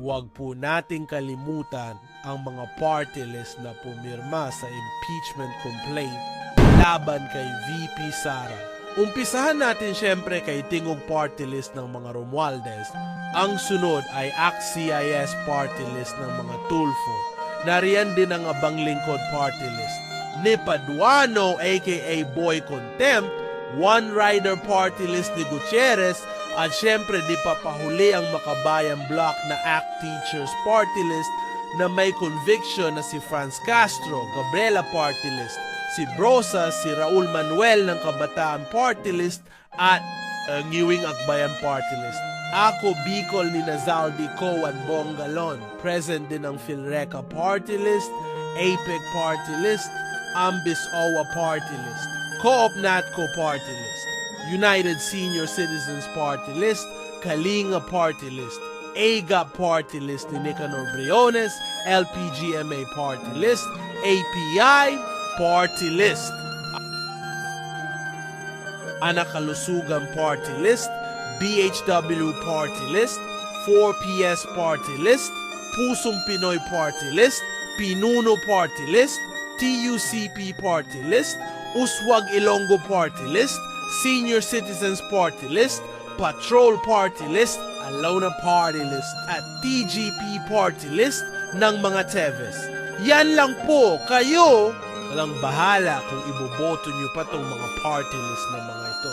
huwag po nating kalimutan ang mga party list na pumirma sa impeachment complaint laban kay VP Sara. Umpisahan natin syempre kay tingog party list ng mga Romualdez. Ang sunod ay ACT-CIS party list ng mga Tulfo. Nariyan din ang Abang Lingkod party list ni Paduano aka Boy Contempt, One Rider party list ni Gutierrez, at syempre di papahuli ang Makabayan Block na ACT Teachers party list na may conviction na si Franz Castro, Gabriela party list, si Brosa, si Raul Manuel ng Kabataan party list, at Ngiwing Akbayan party list. Ako Bicol ni Nazaldi Coan Bongalon. Present din ang Philreca party list, APEC party list, Ambis OWA party list, Co-op Natco party list, United Senior Citizens party list, Kalinga party list, AGA party list ni Nicanor Briones, LPGMA party list, API party list, Anakalusugan party list, BHW party list, 4PS party list, Pusong Pinoy party list, Pinuno party list, TUCP party list, Uswag Ilonggo party list, Senior Citizens party list, Patrol party list, Alona party list, at TGP party list ng mga Teves. Yan lang po, kayo walang bahala kung iboboto nyo pa tong mga party list ng mga ito.